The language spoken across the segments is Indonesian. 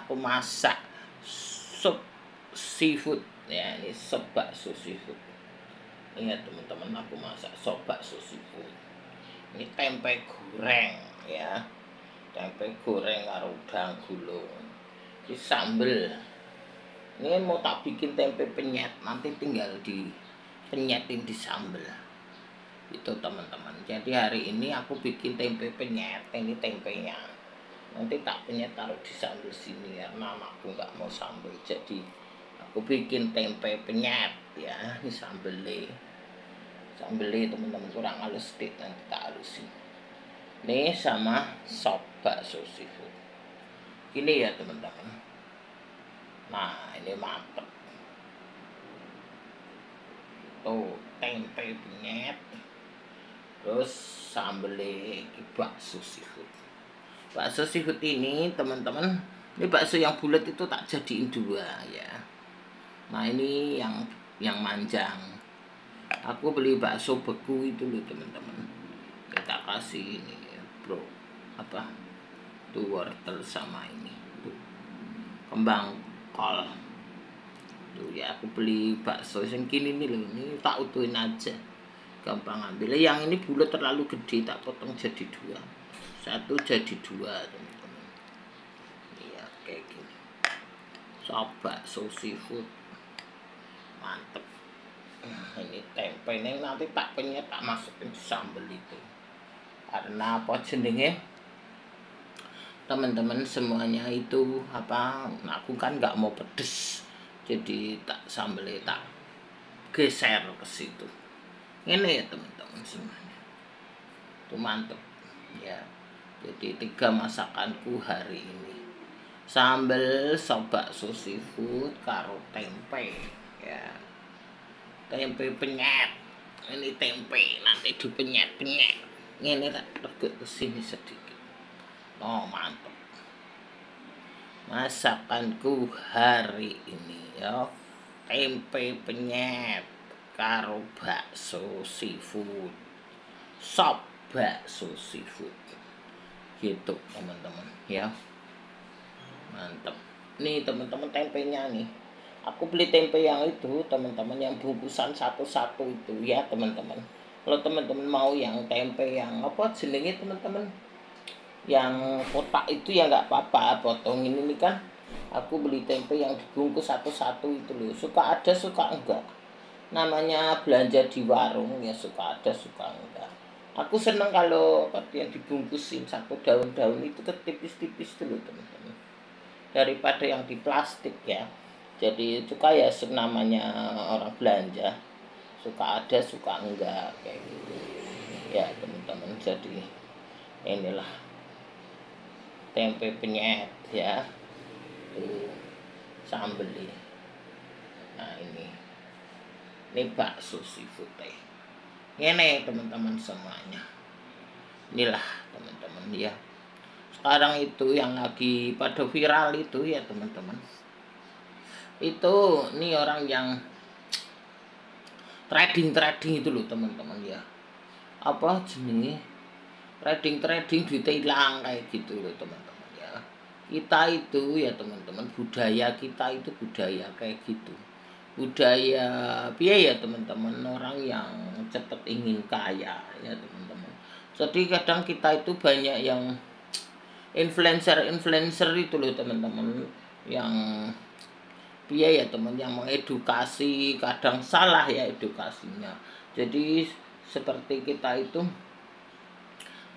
aku masak sup seafood ya. Ini sup bakso seafood. Ingat teman-teman, aku masak sup bakso seafood. Ini tempe goreng ya, tempe goreng karo udang gulung. Ini sambel. Ini mau tak bikin tempe penyet, nanti tinggal di penyetin di sambel. Itu teman-teman. Jadi hari ini aku bikin tempe penyet. Ini tempenya. Nanti tak penyet taruh di sambel sini ya. Anakku nggak mau sambel, jadi aku bikin tempe penyet ya. Ini sambelnya. Sambelnya teman-teman kurang halus sedikit, nanti tak halusin. Ini sama sop bakso seafood. Gini ya teman-teman. Nah, ini mantep. Tuh, tempe penyet. Terus sambelnya bakso seafood. Bakso seafood ini teman-teman, ini bakso yang bulat itu tak jadiin dua ya. Nah, ini yang manjang. Aku beli bakso beku itu loh teman-teman. Kita kasih ini bro, apa? Tuh wortel sama ini. Tuh. Kembang kol. Tuh ya, aku beli bakso yang kini nih loh, ini tak utuhin aja. Gampang ambil. Yang ini bulat terlalu gede, tak potong jadi dua. Satu jadi dua teman-teman. Iya kayak gini. Sop bakso seafood mantep. Ini tempe ini nanti tak penyet, tak masukin sambal itu. Karena apa jenenge teman-teman semuanya itu apa? Aku kan nggak mau pedes, jadi tak sambelnya tak geser ke situ. Ini ya teman-teman semuanya. Itu mantep ya. Jadi 3 masakanku hari ini. Sambal sop bakso seafood karo tempe ya. Tempe penyet. Ini tempe nanti dipenyet-penyet. Ini tak teguk ke sini sedikit. Oh, mantep. Masakanku hari ini ya. Tempe penyet karo bakso seafood, sop bakso seafood gitu teman-teman ya. Mantap. Nih teman-teman tempenya nih, aku beli tempe yang itu teman-teman, yang bungkusan satu-satu itu ya teman-teman. Kalau teman-teman mau yang tempe yang apa jenenge teman-teman, yang kotak itu ya nggak apa-apa, potongin ini kan. Aku beli tempe yang dibungkus satu-satu itu loh, suka ada suka enggak. Namanya belanja di warung ya, suka ada suka enggak. Aku seneng kalau yang dibungkusin satu daun-daun itu ketipis-tipis dulu teman-teman, daripada yang di plastik ya. Jadi suka ya namanya orang belanja, suka ada suka enggak kayak gitu ya teman-teman. Jadi inilah tempe penyet ya, tuh sambelnya. Nah ini bakso seafood teh. Ini teman-teman semuanya. Inilah teman-teman ya. Sekarang itu yang lagi pada viral itu ya teman-teman. Itu nih orang yang trading itu loh teman-teman ya. Apa jenenge? Trading duit hilang kayak gitu loh teman-teman ya. Kita itu ya teman-teman, budaya kita itu budaya kayak gitu. Budaya piye ya teman-teman, orang yang cepat ingin kaya ya teman-teman. Jadi kadang kita itu banyak yang influencer itu loh teman-teman, yang piye ya teman, yang mengedukasi kadang salah ya edukasinya. Jadi seperti kita itu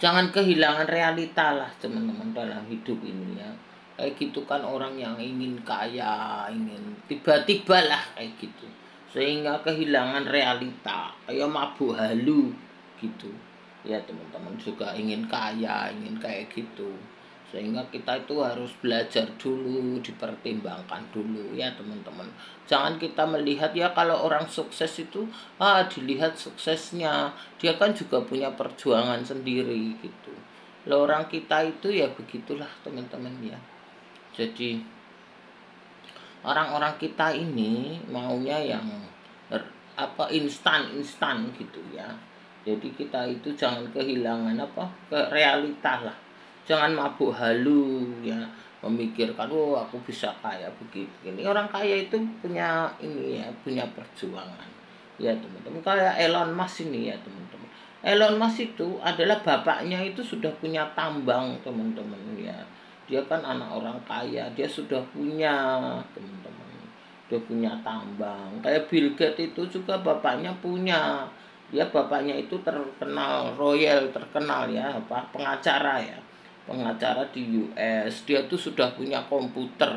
jangan kehilangan realita lah teman-teman dalam hidup ini ya. Kayak gitu kan, orang yang ingin kaya, ingin tiba-tiba lah kayak gitu, sehingga kehilangan realita, kayak mabuk halu gitu ya teman-teman. Juga ingin kaya, ingin kayak gitu, sehingga kita itu harus belajar dulu, dipertimbangkan dulu ya teman-teman. Jangan kita melihat ya kalau orang sukses itu dilihat suksesnya, dia kan juga punya perjuangan sendiri gitu. Lah orang kita itu ya begitulah teman-teman ya. Jadi orang-orang kita ini maunya yang instan gitu ya. Jadi kita itu jangan kehilangan ke realita lah. Jangan mabuk halu ya. memikirkan, oh aku bisa kaya begini. Orang kaya itu punya ini ya, punya perjuangan. Ya teman-teman, kayak Elon Musk ini ya teman-teman. Elon Musk itu adalah bapaknya itu sudah punya tambang teman-teman ya. Dia kan anak orang kaya, dia sudah punya teman-teman. Dia punya tambang. Kayak Bill Gates itu juga bapaknya punya. Dia bapaknya itu terkenal royal, terkenal ya, apa pengacara ya. Pengacara di US. Dia tuh sudah punya komputer.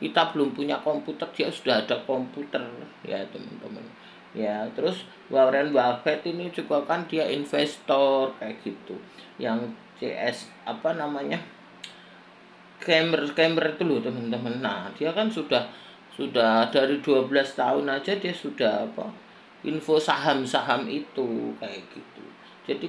Kita belum punya komputer, dia sudah ada komputer ya teman-teman. Ya, terus Warren Buffett ini juga kan dia investor kayak gitu. Yang CS apa namanya? Camber itu loh teman-teman. Nah, dia kan sudah dari 12 tahun aja dia sudah apa? Info saham-saham itu kayak gitu. Jadi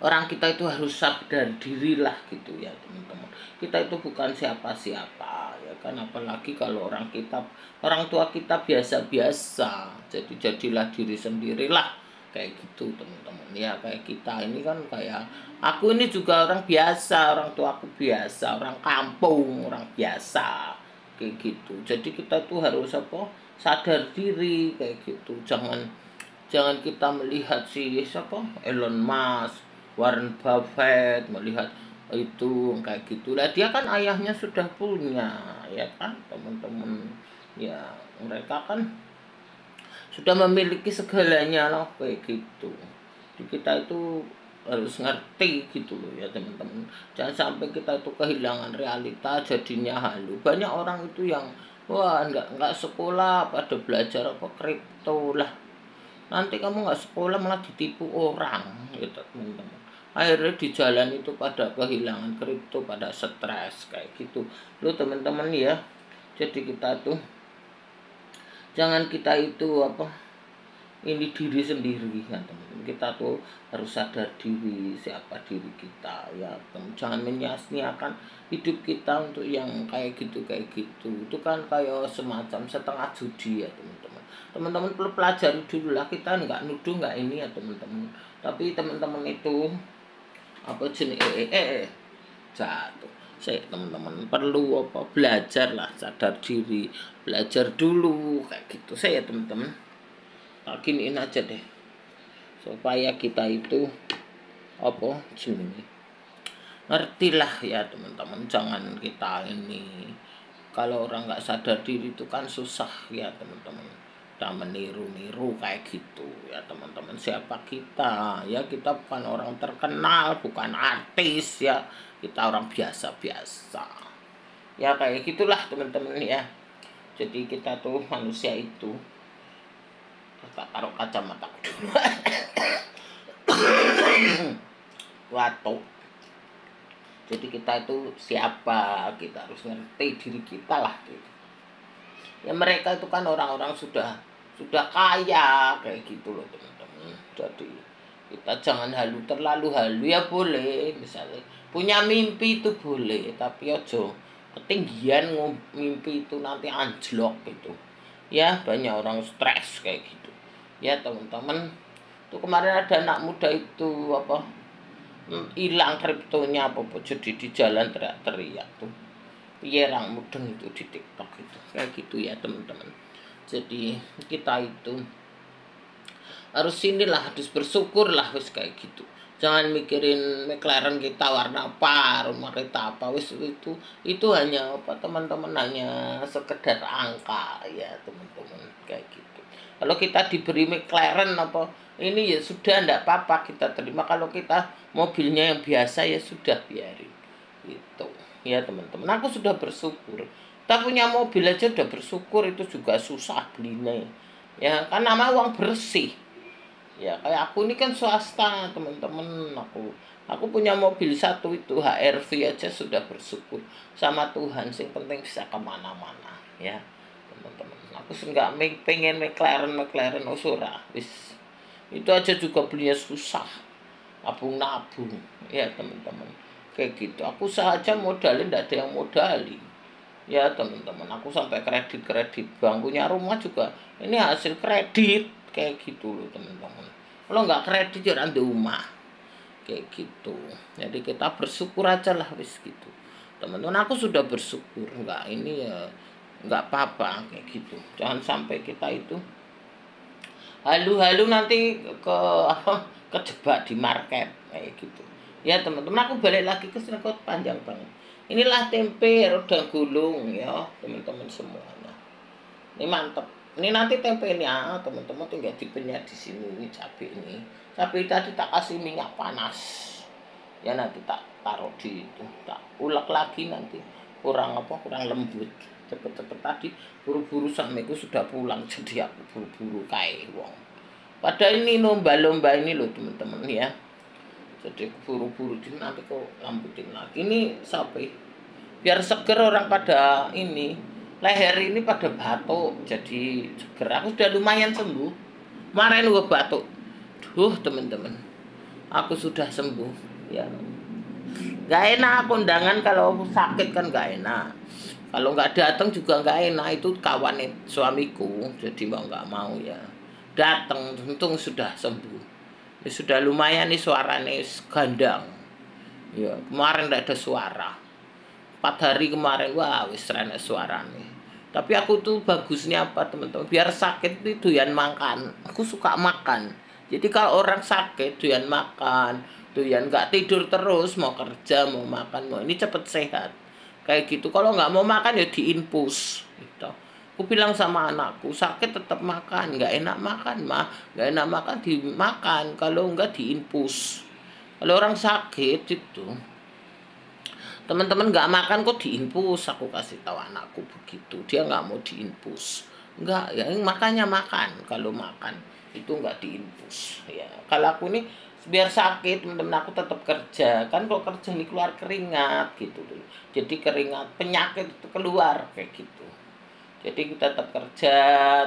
orang kita itu harus sadar diri lah gitu ya teman-teman. Kita itu bukan siapa-siapa ya kan, apalagi kalau orang tua kita biasa-biasa. Jadi jadilah diri sendirilah kayak gitu teman-teman ya. Kayak kita ini kan kayak aku ini juga orang biasa, orang tua aku biasa, orang kampung, orang biasa kayak gitu. Jadi kita tuh harus apa, sadar diri kayak gitu. Jangan kita melihat si siapa Elon Musk, Warren Buffett, melihat itu kayak gitulah. Dia kan ayahnya sudah punya ya kan teman-teman ya. Mereka kan sudah memiliki segalanya loh kayak gitu. Jadi kita itu harus ngerti gitu loh ya teman-teman. Jangan sampai kita itu kehilangan realita jadinya halu. Banyak orang itu yang wah nggak sekolah pada belajar apa kripto lah. Nanti kamu nggak sekolah malah ditipu orang gitu teman-teman. Akhirnya di jalan itu pada kehilangan kripto, pada stres kayak gitu lo teman-teman ya. Jadi kita tuh jangan kita itu apa, ini diri sendiri kan teman-teman. Kita tuh harus sadar diri siapa diri kita ya teman. Jangan menyia-nyiakan hidup kita untuk yang kayak gitu itu kan kayak semacam setengah judi ya teman-teman. Teman-teman perlu pelajari dulu lah, kita nggak nuduh nggak ini ya teman-teman. Tapi teman-teman itu apa jenis jatuh. Saya teman-teman perlu apa, belajar lah, sadar diri, belajar dulu kayak gitu. Saya teman-teman giniin aja deh supaya kita itu apa jenis ngertilah ya teman-teman. Jangan kita ini kalau orang nggak sadar diri itu kan susah ya teman-teman. Kita meniru-niru kayak gitu ya teman-teman. Siapa kita ya, kita bukan orang terkenal, bukan artis ya, kita orang biasa-biasa ya kayak gitulah teman-teman ya. Jadi kita tuh manusia itu, tak taruh kacamata dulu waktu. Jadi kita itu siapa, kita harus ngerti diri kita lah gitu. Ya mereka itu kan orang-orang sudah kaya kayak gitu loh teman-teman. Jadi kita jangan terlalu halu ya, boleh misalnya punya mimpi itu boleh, tapi ojo ketinggian mimpi itu nanti anjlok gitu ya. Banyak orang stres kayak gitu ya teman-teman. Tuh kemarin ada anak muda itu apa hilang kriptonya apa jadi di jalan teriak-teriak tuh. Iya, orang mudeng itu di TikTok itu kayak gitu ya teman-teman. Jadi kita itu harus harus bersyukur lah wis kayak gitu. Jangan mikirin McLaren kita warna apa, rumah kita apa, wis itu hanya apa teman-teman, hanya sekedar angka ya teman-teman kayak gitu. Kalau kita diberi McLaren apa ini ya sudah, ndak apa-apa kita terima. Kalau kita mobilnya yang biasa ya sudah, biarin gitu ya teman-teman. Aku sudah bersyukur. Kita punya mobil aja udah bersyukur, itu juga susah belinya ya kan, nama uang bersih ya. Kayak aku ini kan swasta teman-teman. Aku punya mobil satu itu HR-V aja sudah bersyukur sama Tuhan. Sing penting bisa kemana-mana ya teman-teman. Aku nggak pengen McLaren usura wis, itu aja juga belinya susah, nabung ya teman-teman kayak gitu. Aku saja modalin, nggak ada yang modalin ya teman-teman. Aku sampai kredit bank, punya rumah juga ini hasil kredit kayak gitu loh teman-teman. Kalau nggak kredit ya rumah kayak gitu. Jadi kita bersyukur aja lah wis gitu. teman-teman. Aku sudah bersyukur, enggak ini ya enggak apa-apa kayak gitu. Jangan sampai kita itu halu-halu nanti ke apa, kejebak di market kayak gitu. Ya teman-teman, aku balik lagi ke sini kok panjang banget. Inilah tempe roda gulung ya teman-teman semuanya. Ini mantep. Ini nanti tempenya teman-teman tinggal dipenyet di sini, ini cabai ini. Cabai tadi tak kasih minyak panas. Ya nanti tak taruh di itu, tak ulek lagi nanti. Kurang apa? Kurang lembut. Cepet-cepet tadi buru-buru suamiku sudah pulang, jadi aku buru-buru kae wong. Padahal ini lomba-lomba ini loh teman-teman ya. Jadi buru-buru nanti kok lambutin lagi. Ini sapi. Biar seger orang pada ini. Leher ini pada batuk, jadi seger. Aku sudah lumayan sembuh. Kemarin gua batuk. Duh teman-teman, aku sudah sembuh. Ya, gak enak kondangan kalau sakit kan gak enak. Kalau nggak datang juga nggak enak, itu kawan suamiku, jadi mau nggak mau ya datang. Untung sudah sembuh. Ya, sudah lumayan nih suaranya gandang. Ya kemarin tidak ada suara. 4 hari kemarin wah wis renek suaranya. Tapi aku tuh bagusnya apa teman-teman? Biar sakit itu doyan makan. Aku suka makan. Jadi kalau orang sakit doyan makan, doyan nggak tidur terus, mau kerja, mau makan, mau ini cepet sehat. Kayak gitu. Kalau nggak mau makan ya diinfus gitu. Aku bilang sama anakku, sakit tetap makan, nggak enak makan mah, nggak enak makan dimakan, kalau nggak diinfus. Kalau orang sakit itu teman-teman nggak makan kok diinfus, aku kasih tahu anakku begitu. Dia nggak mau diinfus, nggak ya makanya makan. Kalau makan itu nggak diinfus ya. Kalau aku ini biar sakit teman-teman aku tetap kerja kan, kalau kerja nih keluar keringat gitu dulu, jadi keringat penyakit itu keluar kayak gitu. Jadi kita tetap kerja,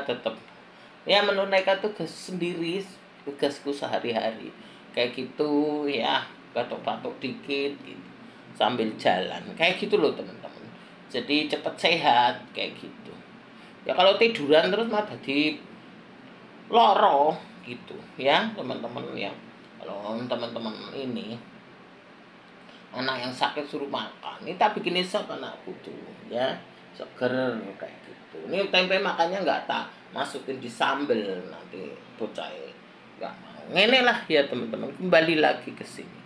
tetap ya menunaikan tugas sendiri, tugasku sehari-hari kayak gitu ya, batuk-batuk dikit gitu sambil jalan kayak gitu loh teman-teman. Jadi cepat sehat kayak gitu ya. Kalau tiduran terus mah jadi loro gitu ya teman-teman ya. Kalau teman-teman ini anak yang sakit suruh makan, ini tak bikin sop anakku tuh ya, seger kayak gitu. Ini tempe makannya nggak tak masukin di sambel, nanti bocah nggak mau. Ini lah ya teman-teman, kembali lagi ke sini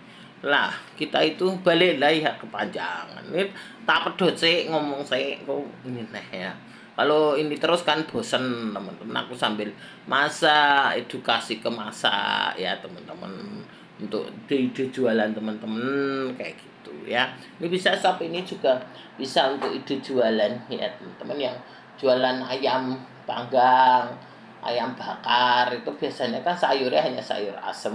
lah, kita itu balik lagi ya kepanjangan. Ini tak pedot sih ngomong saya kok ini ya. Kalau ini terus kan bosen teman-teman. Aku sambil masak, edukasi ke masak ya teman-teman, untuk ide jualan teman-teman kayak gitu ya. Ini bisa shop ini juga bisa untuk ide jualan ya teman-teman, yang jualan ayam panggang, ayam bakar itu biasanya kan sayurnya hanya sayur asem.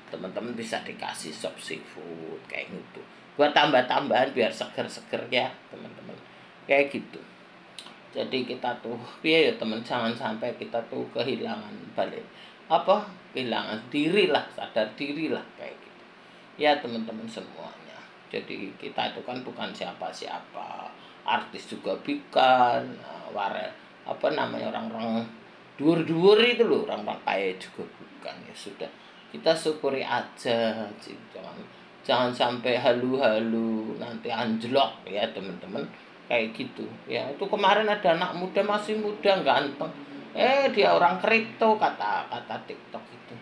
Teman-teman bisa dikasih sop seafood kayak gitu, buat tambah-tambahan biar seger-seger ya teman-teman kayak gitu. Jadi kita tuh ya teman, jangan sampai kita tuh kehilangan balik apa, kehilangan diri lah, sadar diri lah kayak gitu ya teman-teman semuanya. Jadi kita itu kan bukan siapa-siapa, artis juga bukan, apa namanya, orang-orang dur-dur itu loh, orang-orang kaya juga bukan. Ya sudah, kita syukuri aja, jangan sampai halu-halu nanti anjlok ya teman-teman kayak gitu ya. Itu kemarin ada anak muda, masih muda ganteng, dia orang kripto, kata TikTok itu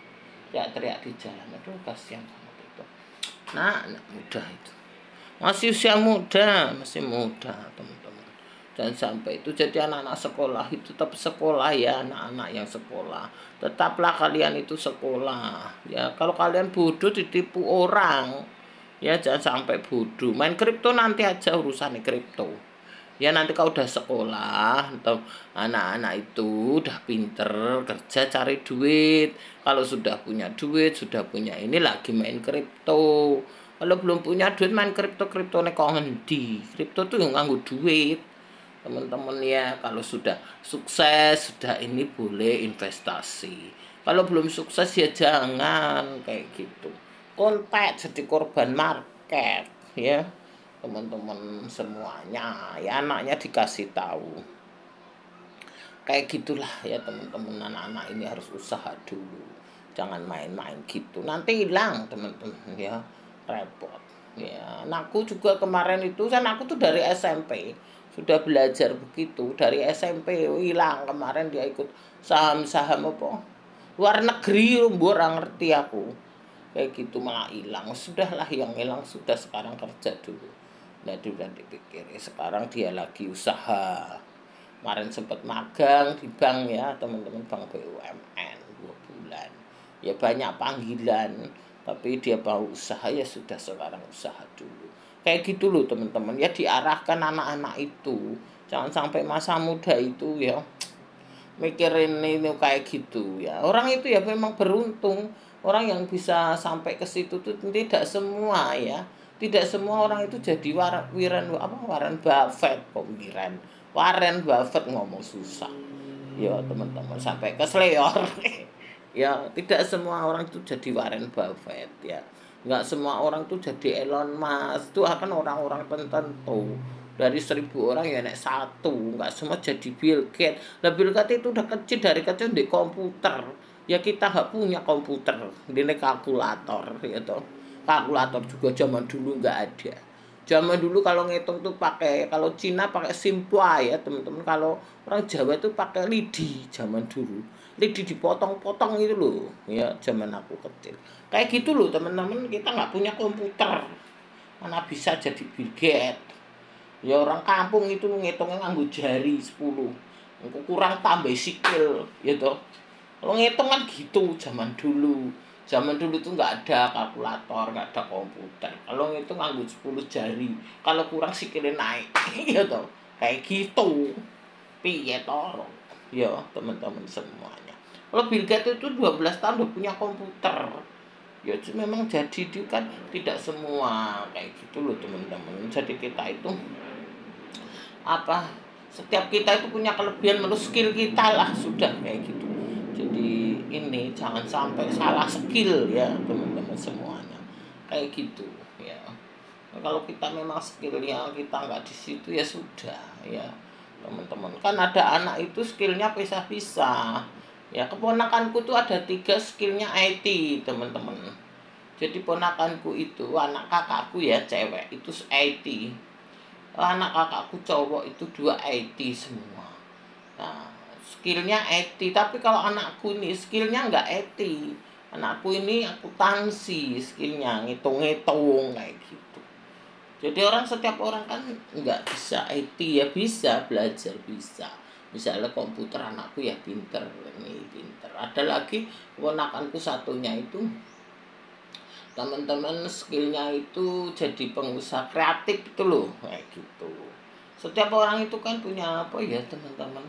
teriak di jalan. Aduh kasihan banget itu. Nah anak muda itu masih usia muda, masih muda teman-teman. Dan sampai itu jadi anak-anak sekolah itu tetap sekolah ya, anak-anak yang sekolah tetaplah kalian itu sekolah ya. Kalau kalian bodoh ditipu orang ya, jangan sampai bodoh. Main kripto nanti aja urusan kripto ya. Nanti kalau udah sekolah atau anak-anak itu udah pinter kerja cari duit, kalau sudah punya duit, sudah punya ini, lagi main kripto. Kalau belum punya duit main kripto nek kok ngendi. Kripto tuh yang nganggo duit teman-teman ya. Kalau sudah sukses, sudah ini boleh investasi. Kalau belum sukses ya jangan kayak gitu, kontak jadi korban market ya teman-teman semuanya ya. Anaknya dikasih tahu kayak gitulah ya teman-teman. Anak-anak ini harus usaha dulu, jangan main-main gitu, nanti hilang teman-teman ya, repot Ya, anakku juga kemarin itu kan aku tuh dari SMP sudah belajar begitu. Dari SMP hilang kemarin dia ikut saham-saham apa? Luar negeri, orang ngerti aku. Kayak gitu malah hilang. Sudahlah yang hilang sudah sekarang kerja dulu. Nah, udah dipikir. Sekarang dia lagi usaha. Kemarin sempat magang di bank ya, teman-teman bank BUMN 2 bulan. Ya banyak panggilan, tapi dia mau usaha ya sudah sekarang usaha dulu. Kayak gitu loh teman-teman, ya diarahkan anak-anak itu. Jangan sampai masa muda itu ya mikirin ini kayak gitu ya. Orang itu ya memang beruntung. Orang yang bisa sampai ke situ tuh tidak semua ya. Tidak semua orang itu jadi Warren Buffett pemikiran. Warren Buffett ngomong susah. Ya teman-teman sampai ke Sleyor. Ya tidak semua orang itu jadi Warren Buffett ya. Nggak semua orang itu jadi Elon Musk. Itu akan orang-orang tertentu. Dari 1.000 orang ya nek satu, nggak semua jadi Bill Gates. Nah Bill Gates itu udah kecil dari kecil di komputer. Ya kita nggak punya komputer, ini kalkulator gitu. Kalkulator juga zaman dulu nggak ada. Zaman dulu kalau ngitung tuh pakai, kalau Cina pakai simpua ya teman-teman. Kalau orang Jawa itu pakai lidi zaman dulu. Lidi dipotong-potong itu loh, ya zaman aku kecil. Kayak gitu loh teman-teman, kita nggak punya komputer. Mana bisa jadi Bill Gates. Ya orang kampung itu ngitungnya nganggo jari 10. Engko kurang tambah sikil gitu. Kalau ngitung kan gitu zaman dulu. Zaman dulu tuh nggak ada kalkulator, nggak ada komputer. Kalau ngitung nganggo 10 jari. Kalau kurang sikilnya naik gitu. Kayak gitu. Piye toro? Ya, teman-teman semuanya. Kalau Bill Gates itu 12 tahun udah punya komputer. Ya memang jadi itu kan tidak semua kayak gitu loh teman-teman. Jadi kita itu apa, setiap kita itu punya kelebihan menurut skill kita lah, sudah kayak gitu. Jadi ini jangan sampai salah skill ya teman-teman semuanya, kayak gitu ya. Nah, kalau kita memang skillnya kita nggak di situ ya sudah ya teman-teman. Kan ada anak itu skillnya pisah-pisah ya. Keponakanku tuh ada 3 skillnya IT teman-teman. Jadi ponakanku itu anak kakakku ya cewek itu IT. Anak kakakku cowok itu 2 IT semua. Nah, skillnya IT. Tapi kalau anakku ini skillnya nggak IT. Anakku ini akuntansi skillnya, ngitung-ngitung kayak gitu. Jadi setiap orang kan nggak bisa IT ya, bisa belajar, bisa. Misalnya komputer anakku ya pinter, ini pinter. Ada lagi ponakanku satunya itu teman-teman skillnya itu jadi pengusaha kreatif itu loh kayak gitu. Setiap orang itu kan punya apa ya teman-teman,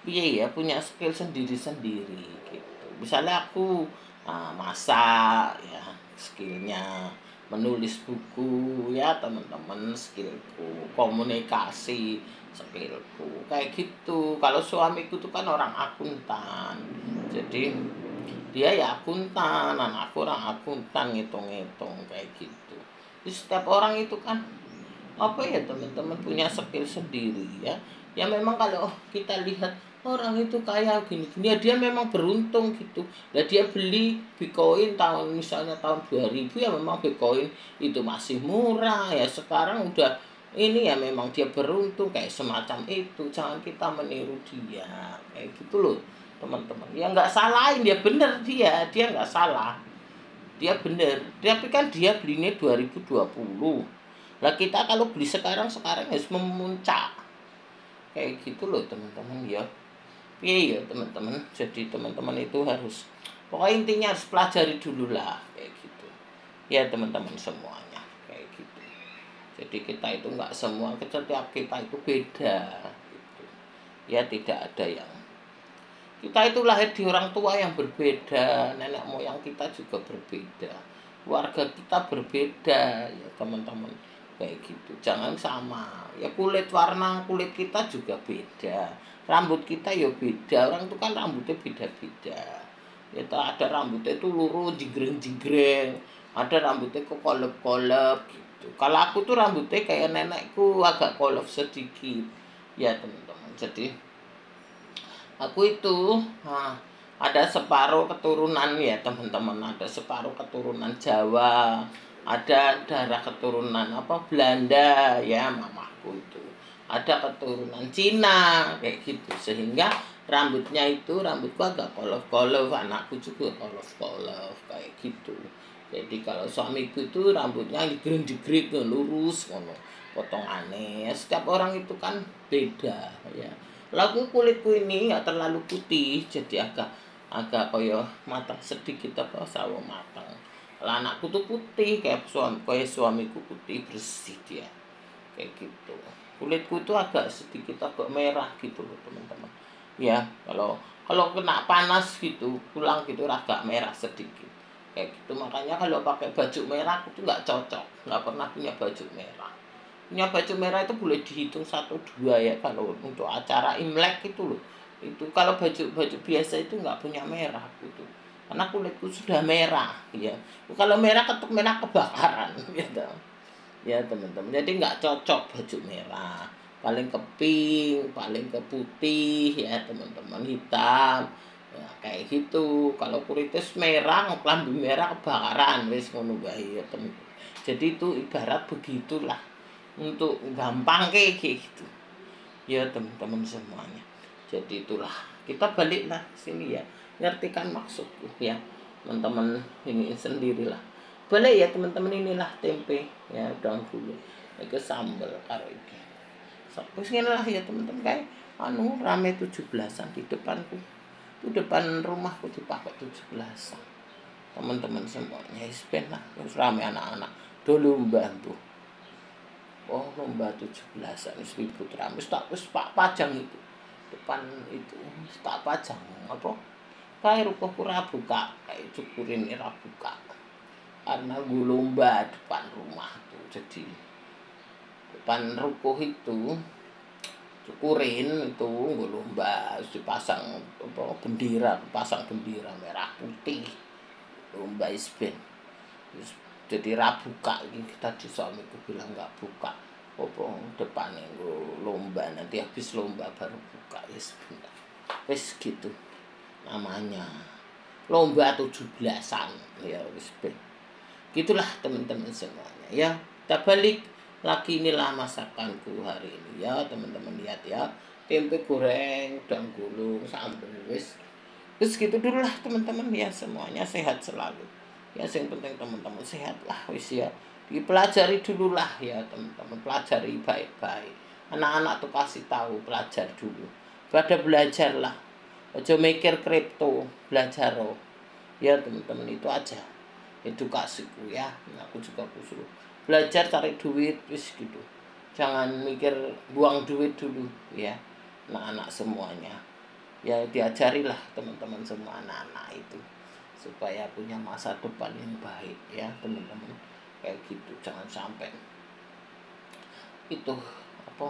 iya ya punya skill sendiri-sendiri gitu. Misalnya aku masak ya skillnya, menulis buku ya teman-teman skillku, komunikasi skillku kayak gitu. Kalau suamiku tuh kan orang akuntan, jadi dia ya akuntan, anakku orang akuntan, ngitung-ngitung kayak gitu. Jadi setiap orang itu kan apa ya teman-teman punya skill sendiri ya. Ya memang kalau kita lihat orang itu kaya gini-gini ya dia memang beruntung gitu. Nah dia beli Bitcoin misalnya tahun 2000 ya memang Bitcoin itu masih murah ya. Sekarang udah ini ya memang dia beruntung kayak semacam itu. Jangan kita meniru dia kayak gitu loh teman-teman. Ya nggak salahin dia, bener dia nggak salah, dia bener. Tapi kan dia belinya 2020. Lah kita kalau beli sekarang harus memuncak kayak gitu loh teman-teman ya. Iya ya teman-teman. Jadi teman-teman itu harus, pokoknya intinya harus pelajari dulu lah kayak gitu ya teman-teman semuanya kayak gitu. Jadi kita itu nggak semua, setiap kita itu beda gitu ya. Tidak ada yang, kita itu lahir di orang tua yang berbeda, nenek moyang kita juga berbeda, keluarga kita berbeda ya teman-teman kayak gitu. Jangan sama ya, warna kulit kita juga beda, rambut kita ya beda. Orang itu kan rambutnya beda-beda ya. Ada rambutnya itu lurus jigreng-jigreng, ada rambutnya kok kolep-kolep gitu. Kalau aku tuh rambutnya kayak nenekku, agak kolep sedikit ya teman-teman. Jadi aku itu ada separuh keturunan ya teman-teman, ada separuh keturunan Jawa, ada darah keturunan apa Belanda ya mamaku itu, ada keturunan Cina kayak gitu, sehingga rambutnya itu rambutku agak kolof-kolof, anakku juga kolof-kolof kayak gitu. Jadi kalau suamiku itu rambutnya digereng-jegrek lurus ngono potongannya. Setiap orang itu kan beda ya. Lalu kulitku ini nggak terlalu putih, jadi agak agak koyo matang sedikit apa sawo matang. Lah anakku tuh putih kayak suamiku putih bersih dia. Kayak gitu. Kulitku itu agak sedikit agak merah gitu loh teman-teman. Ya, kalau kalau kena panas gitu, pulang gitu agak merah sedikit. Kayak gitu. Makanya kalau pakai baju merah itu nggak cocok. Nggak pernah punya baju merah. Punya baju merah itu boleh dihitung satu dua ya kalau untuk acara Imlek itu loh. Itu kalau baju biasa itu nggak punya merah gitu. Karena kulitku sudah merah ya. Kalau merah ketuk merah kebakaran gitu. Ya teman-teman, jadi nggak cocok baju merah. Paling ke pink, paling ke putih ya teman-teman, hitam. Ya, kayak gitu. Kalau kulitnya merah, klambi merah kebakaran wis ngono bae ya teman. Jadi itu ibarat begitulah untuk gampang kayak gitu. Ya teman-teman semuanya. Jadi itulah kita baliklah sini ya. Ngerti kan maksudku ya. Teman-teman ini sendirilah. Boleh ya teman-teman, inilah tempe ya udang bulu. Iki sambel karo iki. Wis ngene lah ya teman-teman kae anu rame 17-an di depanku. Itu depan rumahku dipakai 17-an. Teman-teman semuanya wis ben lah wis rame anak-anak. Do lomba tuh. Oh lomba 17-an wis ribut rame wis pak pajang itu. Depan itu wis tak pajang apa? Kae rukoku ora buka, kae cukurin ora buka. Karena gue lomba depan rumah tuh, jadi depan ruko itu cukurin itu gue lomba dipasang apa bendera, pasang bendera merah putih lomba isben. Jadi buka ini tadi suamiku bilang nggak buka apa depannya gue lomba, nanti habis lomba baru buka ya sebentar wis gitu namanya lomba 17-an ya wis ben. Gitulah teman-teman semuanya ya. Kita balik lagi, inilah masakanku hari ini ya teman-teman, lihat ya, tempe goreng udang gulung sambal wis gitu dulu lah teman-teman ya, semuanya sehat selalu ya, yang penting teman-teman sehat lah wis ya, dipelajari dulu lah ya teman-teman, pelajari baik-baik, anak-anak tuh kasih tahu belajar dulu, belajar lah, aja mikir kripto, belajar ya teman-teman, itu aja edukasiku ya. Aku juga suruh belajar cari duit wis gitu, jangan mikir buang duit dulu ya anak-anak semuanya ya, diajarilah teman-teman semua anak-anak itu supaya punya masa depan yang baik ya teman-teman, kayak gitu, jangan sampai itu apa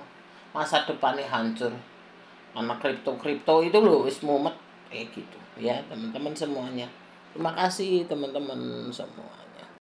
masa depannya hancur karena kripto itu loh wis mumet kayak gitu ya teman-teman semuanya. Terima kasih teman-teman semua.